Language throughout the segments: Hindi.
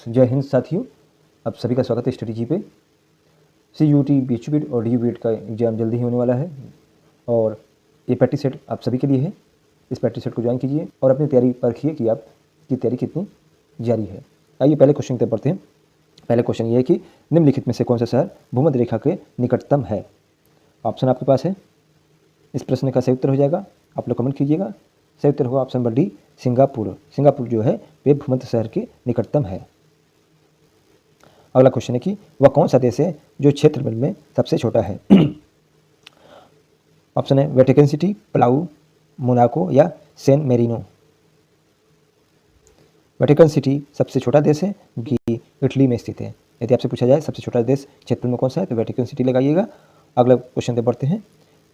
जय हिंद साथियों, आप सभी का स्वागत है स्टडी जी पे। CUT, BHUBIT और DUBIT का एग्ज़ाम जल्दी ही होने वाला है और ये प्रैक्टिस सेट आप सभी के लिए है। इस प्रैक्टिस सेट को ज्वाइन कीजिए और अपनी तैयारी परखिए कि आपकी तैयारी कितनी जारी है। आइए पहले क्वेश्चन की तरफ बढ़ते हैं। पहले क्वेश्चन ये है कि निम्नलिखित में से कौन सा शहर भूमध्य रेखा के निकटतम है। ऑप्शन आपके पास है। इस प्रश्न का सही उत्तर हो जाएगा, आप लोग कमेंट कीजिएगा। सही उत्तर होगा option number D, Singapore. Singapore जो है वे भूमध्य शहर के निकटतम है। अगला क्वेश्चन है कि वह कौन सा देश है जो क्षेत्रफल में सबसे छोटा है। ऑप्शन है वेटिकन सिटी, पलाऊ, मोनाको या सैन मेरिनो। वेटिकन सिटी सबसे छोटा देश है कि इटली में स्थित है। यदि आपसे पूछा जाए सबसे छोटा देश क्षेत्रफल में कौन सा है तो वेटिकन सिटी लगाइएगा। अगला क्वेश्चन पे बढ़ते हैं।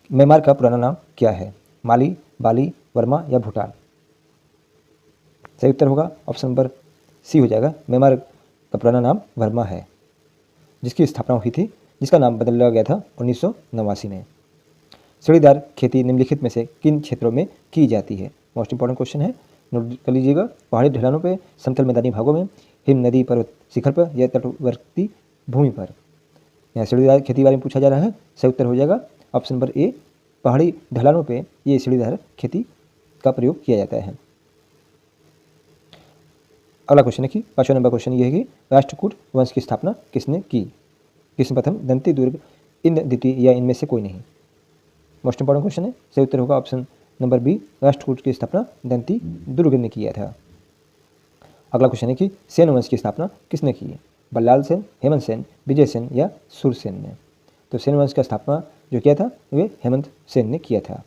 म्यांमार का पुराना नाम क्या है। माली, बाली, वर्मा या भूटान। सही उत्तर होगा ऑप्शन नंबर सी हो जाएगा। म्यांमार का पुराना नाम वर्मा है, जिसकी स्थापना हुई थी, जिसका नाम बदला गया था 1989 में। सीढ़ीदार खेती निम्नलिखित में से किन क्षेत्रों में की जाती है। मोस्ट इंपॉर्टेंट क्वेश्चन है, नोट कर लीजिएगा। पहाड़ी ढलानों पर, समतल मैदानी भागों में, हिम नदी पर्वत शिखर पर या तटवर्ती भूमि पर। यहाँ सीढ़ीदार खेती बारे में पूछा जा रहा है। सही उत्तर हो जाएगा ऑप्शन नंबर ए, पहाड़ी ढलानों पे ये सीढ़ीदार खेती का प्रयोग किया जाता है। अगला क्वेश्चन है कि 5वां नंबर क्वेश्चन ये है कि राष्ट्रकूट वंश की स्थापना किसने की। किसने प्रथम, दंती, दुर्ग, इंद्र द्वितीय या इनमें से कोई नहीं। मोस्ट इंपॉर्टेंट क्वेश्चन है। सही उत्तर होगा ऑप्शन नंबर बी, राष्ट्रकूट की स्थापना दंती दुर्ग ने किया था। अगला क्वेश्चन है कि सेन वंश की स्थापना किसने की है। बल्लाल सेन, हेमंत सेन, विजय सेन या सूरसेन ने। तो सेन वंश का स्थापना जो किया था वे हेमंत सेन ने किया था।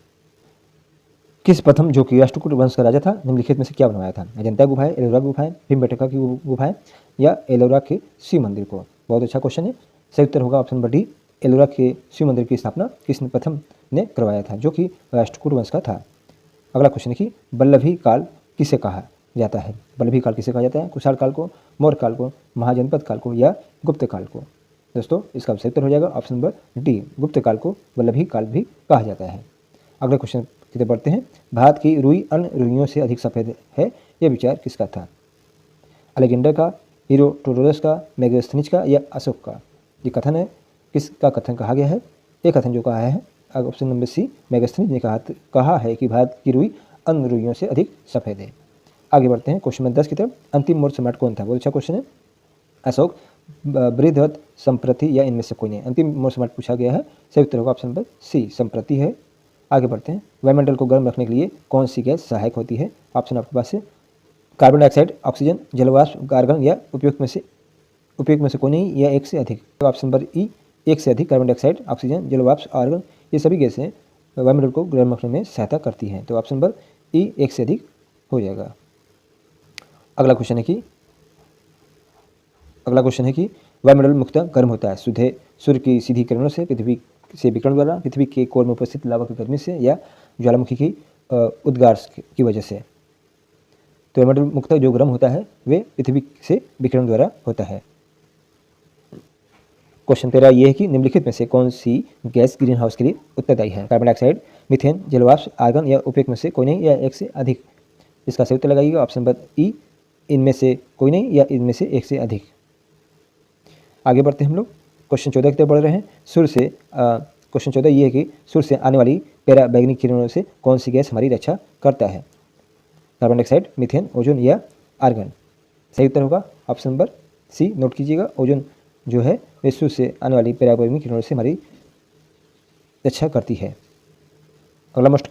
किस प्रथम जो कि राष्ट्रकूट वंश का राजा था निम्नलिखित में से क्या बनवाया था। अजंता गुफाएं, एलोरा गुफाएं, भीमबेटका की गुफाएं या एलोरा के शिव मंदिर को। बहुत अच्छा क्वेश्चन है। सही उत्तर होगा ऑप्शन नंबर डी, एलोरा के शिव मंदिर की स्थापना किसने प्रथम ने करवाया था, जो कि राष्ट्रकूट वंश का था। अगला क्वेश्चन है कि वल्लभी काल किसे कहा जाता है। वल्लभी काल किसे कहा जाता है। कुशाल काल को, मौर्य काल को, महाजनपद काल को या गुप्त काल को। दोस्तों इसका सही उत्तर हो जाएगा ऑप्शन नंबर डी, गुप्त काल को वल्लभी काल भी कहा जाता है। अगले क्वेश्चन की तरफ बढ़ते हैं। भारत की रुई अन्य रुइयों से अधिक सफ़ेद है, यह विचार किसका था। अलेक्जेंडर का, हेरोडोटस का, मेगास्थनीज का या अशोक का। ये कथन है, किसका कथन कहा गया है। ये कथन जो कहा है ऑप्शन नंबर सी, मेगास्थनीज ने कहा है कि भारत की रुई अन्य रुइयों से अधिक सफ़ेद है। आगे बढ़ते हैं क्वेश्चन नंबर 10 की तरफ। अंतिम मौर्य सम्राट कौन था। बहुत अच्छा क्वेश्चन है। अशोक, बृहद्रथ, संप्रति या इनमें से कोई नहीं। अंतिम मौर्य सम्राट पूछा गया है। सही उत्तर होगा ऑप्शन नंबर सी, संप्रति है। आगे बढ़ते हैं। वायुमंडल को गर्म रखने के लिए कौन सी गैस सहायक होती है। ऑप्शन आपके पास है कार्बन डाइऑक्साइड, ऑक्सीजन, जलवाष्प, आर्गन या उपयुक्त में से कोई नहीं या एक से अधिक। तो ऑप्शन नंबर ई, एक से अधिक। कार्बन डाइऑक्साइड, ऑक्सीजन, जलवाष्प, आर्गन ये सभी गैसें वायुमंडल को गर्म रखने में सहायता करती हैं। तो ऑप्शन नंबर ई, एक से अधिक हो जाएगा। अगला क्वेश्चन है कि वायुमंडल मुख्यतः गर्म होता है सूर्य की सीधी किरणों से, पृथ्वी से विकिरण द्वारा, पृथ्वी के कोर में उपस्थित लावा की गर्मी से या ज्वालामुखी की उद्गार की वजह से। तो वायुमंडल मुख्यतः जो गर्म होता है वे पृथ्वी से विकिरण द्वारा होता है। क्वेश्चन 13 ये है कि निम्नलिखित में से कौन सी गैस ग्रीन हाउस के लिए उत्तरदायी है। कार्बन डाइऑक्साइड, मीथेन, जलवाष्प, आर्गन या उपयुक्त में से कोई नहीं या एक से अधिक। इसका सही उत्तर लगाइएगा ऑप्शन नंबर ई, इनमें से कोई नहीं या इनमें से एक से अधिक। आगे बढ़ते हैं हम लोग क्वेश्चन 14 की तरफ बढ़ रहे हैं। सूर्य से क्वेश्चन 14 ये है कि सूर्य से आने वाली पैराबैंगनी किरणों से कौन सी गैस हमारी रक्षा करता है। कार्बन डाइऑक्साइड, मीथेन, ओजोन या आर्गन। सही उत्तर होगा ऑप्शन नंबर सी, नोट कीजिएगा। ओजोन जो है वे सूर्य से आने वाली पैराबैंगनी किरणों से हमारी रक्षा करती है। अगला मोस्ट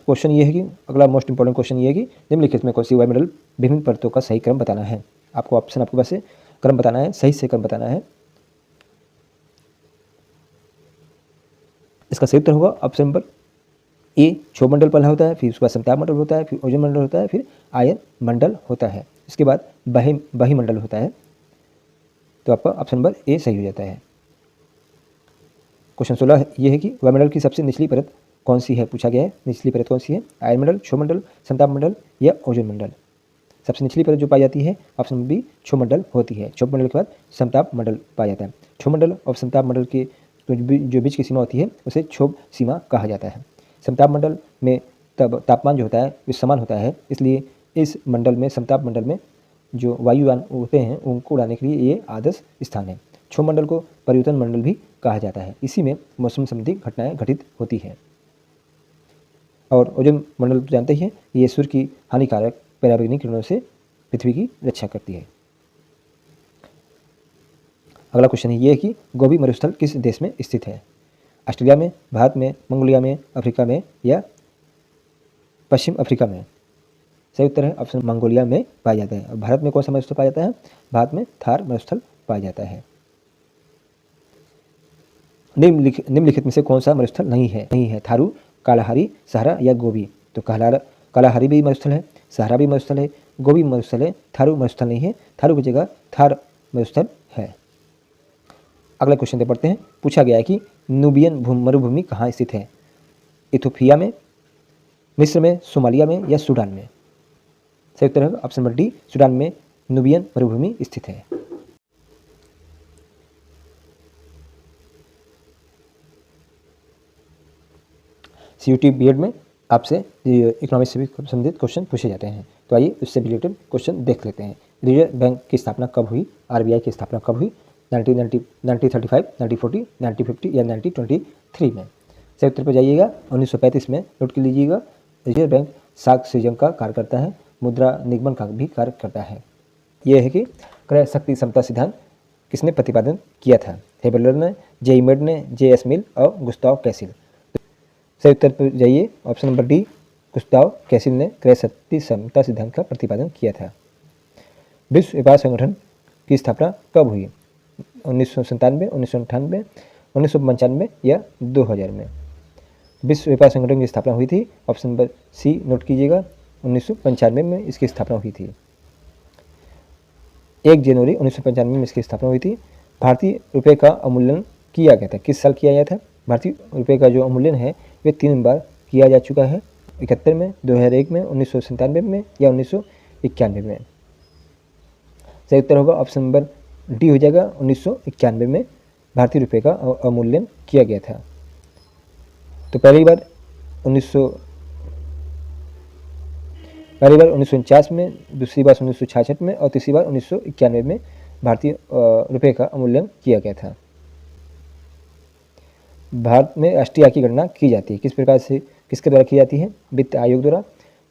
इंपॉर्टेंट क्वेश्चन ये है कि निम्नलिखित में कौन सी वायुमंडल विभिन्न परतों का सही क्रम बताना है। आपको ऑप्शन आपके पास से क्रम बताना है, सही से क्रम बताना है। इसका सही उत्तर होगा ऑप्शन नंबर ए, क्षोभ मंडल पहला होता है, फिर उसके बाद समताप मंडल होता है, फिर ओजोन मंडल होता है, फिर आयन मंडल होता है, इसके बाद बहिमंडल होता है। तो आपका ऑप्शन नंबर ए सही हो जाता है। क्वेश्चन 16 ये है कि वायुमंडल की सबसे निचली परत कौन सी है, पूछा गया है। निचली परत कौन सी है। आयन मंडल, क्षोभ मंडल, समताप मंडल या ओजोन मंडल। सबसे निचली परत जो पाई जाती है ऑप्शन नंबर बी, क्षोभ मंडल होती है। क्षोभ मंडल के बाद समताप मंडल पाया जाता है। क्षोभ मंडल और समताप मंडल के जो बीच की सीमा होती है उसे क्षोभ सीमा कहा जाता है। समताप मंडल में तब तापमान जो होता है वो समान होता है, इसलिए इस मंडल में, समताप मंडल में जो वायुयान होते हैं उनको उड़ाने के लिए ये आदर्श स्थान है। क्षोभ मंडल को परिवर्तन मंडल भी कहा जाता है। इसी में मौसम संबंधी घटनाएं घटित होती हैं। और ओजोन मंडल तो जानते ही हैं, ये सूर्य की हानिकारक पराबैंगनी किरणों से पृथ्वी की रक्षा करती है। अगला क्वेश्चन है ये कि गोबी मरुस्थल किस देश में स्थित है? ऑस्ट्रेलिया में, भारत में, मंगोलिया में, अफ्रीका में या पश्चिम अफ्रीका में? सही उत्तर है ऑप्शन मंगोलिया में पाया जाता है। और भारत में कौन सा मरुस्थल पाया जाता है? भारत में थार मरुस्थल पाया जाता है। निम्नलिखित में से कौन सा मरुस्थल नहीं है? थारू, कालाहारी, सहारा या गोबी? तो कालाहारी भी मरुस्थल है, सहारा भी मरुस्थल है, गोबी मरुस्थल है, थारू मरुस्थल नहीं है। थारू की जगह थार मरुस्थल है। अगला क्वेश्चन पढ़ते हैं। पूछा गया है कि नुबियन मरुभूमि कहाँ स्थित है? इथोपिया में, मिस्र में, सोमालिया में या सूडान में? सही उत्तर है ऑप्शन नंबर डी, सूडान में नुबियन मरुभूमि स्थित है। सीयूटी बीएड में आपसे इकोनॉमिक्स से भी संबंधित क्वेश्चन पूछे जाते हैं। तो आइए उससे रिलेटेड क्वेश्चन देख लेते हैं। रिजर्व बैंक की स्थापना कब हुई? आरबीआई की स्थापना कब हुई? 1935, 1940, 1950 या 1923 में? सही उत्तर पर जाइएगा 1935 में। नोट कर लीजिएगा। रिजर्व बैंक साख सृजन का कार्य करता है, मुद्रा निगमन का भी कार्य करता है। यह है कि क्रय शक्ति समता सिद्धांत किसने प्रतिपादन किया था? हेबलर ने, जे मेड ने, जे.एस. मिल और गुस्ताव कैसिल? सही उत्तर पर जाइए ऑप्शन नंबर डी, गुस्ताव कैसिल ने क्रय शक्ति समता सिद्धांत का प्रतिपादन किया था। विश्व व्यापार संगठन की स्थापना कब हुई? 1997, 1998, 1995 या 2000 में? विश्व व्यापार संगठन की स्थापना हुई थी ऑप्शन नंबर सी, नोट कीजिएगा 1995 में इसकी स्थापना हुई थी। 1 जनवरी 1995 में इसकी स्थापना हुई थी। भारतीय रुपये का अवमूल्यन किया गया था, किस साल किया गया था? भारतीय रुपये का जो अवमूल्यन है वे 3 बार किया जा चुका है, 71 में, 2001 में, 1997 में या 1991 में? सही उत्तर होगा ऑप्शन नंबर डी हो जाएगा। 1991 में भारतीय रुपये का अवमूल्यन किया गया था। तो पहली बार 1949 में, दूसरी बार 1966 में और तीसरी बार 1991 में भारतीय रुपये का अवमूल्यन किया गया था। भारत में राष्ट्रीय आय की गणना की जाती है किस प्रकार से, किसके द्वारा की जाती है? वित्त आयोग द्वारा,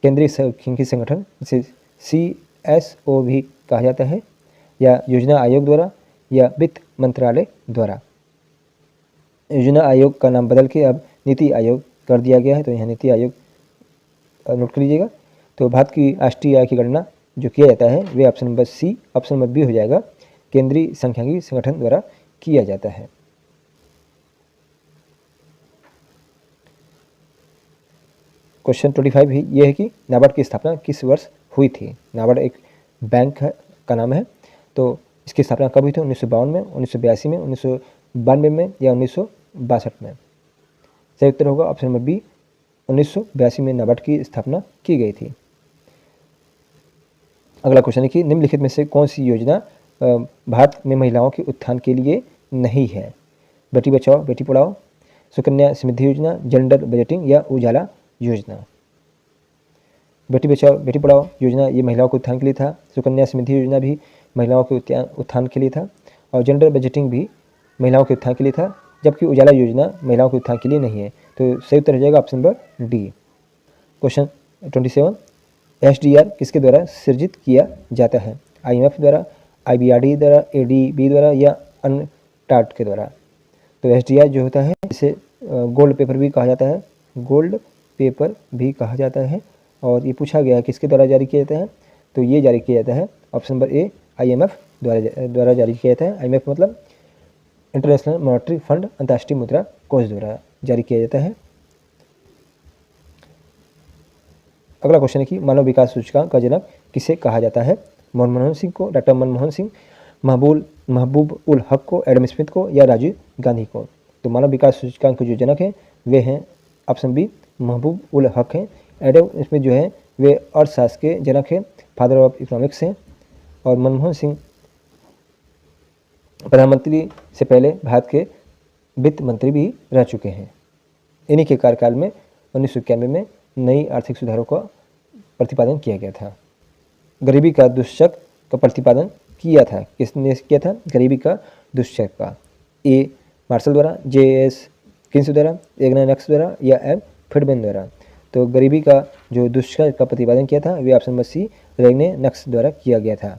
केंद्रीय सांख्यिकी संगठन जिसे CSO भी कहा जाता है, या योजना आयोग द्वारा, या वित्त मंत्रालय द्वारा? योजना आयोग का नाम बदल के अब नीति आयोग कर दिया गया है, तो यहाँ नीति आयोग नोट कर लीजिएगा। तो भारत की राष्ट्रीय आय की गणना जो किया जाता है वे option number C, option number B हो जाएगा, केंद्रीय सांख्यिकी संगठन द्वारा किया जाता है। क्वेश्चन 25 ये है कि नाबार्ड की स्थापना किस वर्ष हुई थी? नाबार्ड एक बैंक का नाम है, तो इसकी स्थापना कब हुई थी? 1952 में, 1982 में, 1992 में या 1962 में? सही उत्तर होगा ऑप्शन नंबर बी, 1982 में नाबार्ड की स्थापना की गई थी। अगला क्वेश्चन है कि निम्नलिखित में से कौन सी योजना भारत में महिलाओं के उत्थान के लिए नहीं है? बेटी बचाओ बेटी पढ़ाओ, सुकन्या समृद्धि योजना, जेंडर बजटिंग या उजाला योजना? बेटी बचाओ बेटी पढ़ाओ योजना ये महिलाओं के उत्थान के लिए था, सुकन्या समृद्धि योजना भी महिलाओं के उत्थान के लिए था, और जेंडर बजटिंग भी महिलाओं के उत्थान के लिए था, जबकि उजाला योजना महिलाओं के उत्थान के लिए नहीं है। तो सही उत्तर हो जाएगा option number D. Question 27, SDR किसके द्वारा सृजित किया जाता है? IMF द्वारा, IBRD द्वारा, ADB द्वारा या UNCTAD के द्वारा? तो SDR जो होता है इसे गोल्ड पेपर भी कहा जाता है, गोल्ड पेपर भी कहा जाता है, और ये पूछा गया है किसके द्वारा जारी किया जाता है? तो ये जारी किया जाता है ऑप्शन नंबर ए, IMF द्वारा जारी किया जाता है। IMF मतलब इंटरनेशनल मॉनेटरी फंड, अंतर्राष्ट्रीय मुद्रा कोष द्वारा जारी किया जाता है। अगला क्वेश्चन है कि मानव विकास सूचकांक का जनक किसे कहा जाता है? मनमोहन सिंह को, डॉक्टर मनमोहन सिंह, महबूब उल हक को, एडम स्मिथ को या राजीव गांधी को? तो मानव विकास सूचकांक के जो जनक हैं वे हैं ऑप्शन बी, महबूब उल हक हैं। एडम स्मिथ जो है वे अर्थशास्त्र के जनक हैं, फादर ऑफ इकोनॉमिक्स हैं, और मनमोहन सिंह प्रधानमंत्री से पहले भारत के वित्त मंत्री भी रह चुके हैं। इन्हीं के कार्यकाल में 1991 में नई आर्थिक सुधारों का प्रतिपादन किया गया था। गरीबी का दुष्चक्र का प्रतिपादन किया था? किसने किया था? गरीबी का दुष्चक्र का। ए मार्शल द्वारा, जे एस किन्स द्वारा, एग्ना नक्स द्वारा या एम फ्रीडमैन द्वारा। तो गरीबी का जो दुष्चक्र का प्रतिपादन किया था वे ऑप्शन नंबर सी रेगने नक्स द्वारा किया गया था।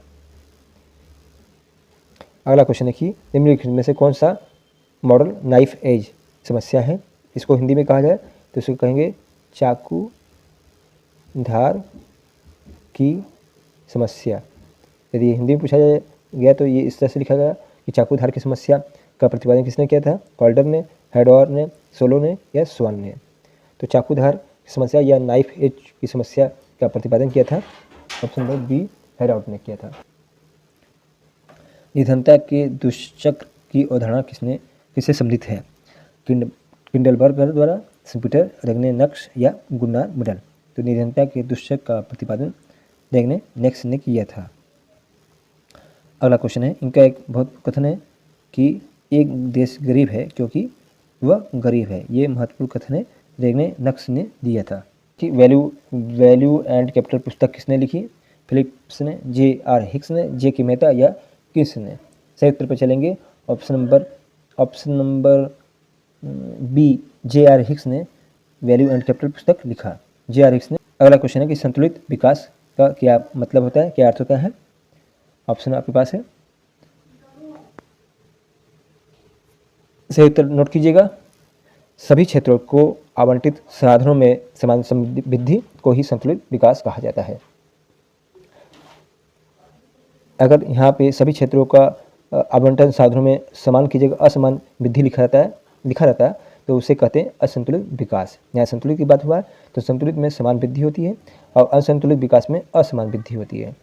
अगला क्वेश्चन है कि निम्नलिखित में से कौन सा मॉडल नाइफ एज समस्या है? इसको हिंदी में कहा जाए तो इसको कहेंगे चाकू धार की समस्या। यदि हिंदी में पूछा गया तो ये इस तरह से लिखा गया कि चाकू धार की समस्या का प्रतिपादन किसने किया था? कॉल्डर ने, हेडॉर ने, सोलो ने या स्वान ने। तो चाकू धार की समस्या या नाइफ एज की समस्या का प्रतिपादन किया था ऑप्शन नंबर बी हेडॉर ने किया था। निधनता के दुष्चक्र की अवधारणा किससे संबंधित है? किंडलबर्गर द्वारा, पीटर रेगने नक्स या गुन्नार मिडल। तो निधनता के दुष्चक्र का प्रतिपादन रेगने नक्स ने किया था। अगला क्वेश्चन है, इनका एक बहुत कथन है कि एक देश गरीब है क्योंकि वह गरीब है। ये महत्वपूर्ण कथन है, रेगने नक्स ने दिया था। कि वैल्यू एंड कैपिटल पुस्तक किसने लिखी? फिलिप्स ने, जे आर हिक्स ने, जे के मेहता या किस ने। सही उत्तर पर चलेंगे option number B J R Hicks ने वैल्यू एंड कैपिटल पुस्तक लिखा। जे आर हिक्स ने। अगला क्वेश्चन है कि संतुलित विकास का क्या मतलब होता है, क्या अर्थ होता है? ऑप्शन आपके पास है, सही उत्तर नोट कीजिएगा। सभी क्षेत्रों को आवंटित साधनों में समान समृद्धि को ही संतुलित विकास कहा जाता है। अगर यहाँ पे सभी क्षेत्रों का आवंटन साधनों में समान की जगह असमान वृद्धि लिखा रहता है तो उसे कहते हैं असंतुलित विकास। यहाँ संतुलित की बात हुआ तो संतुलित में समान वृद्धि होती है और असंतुलित विकास में असमान वृद्धि होती है।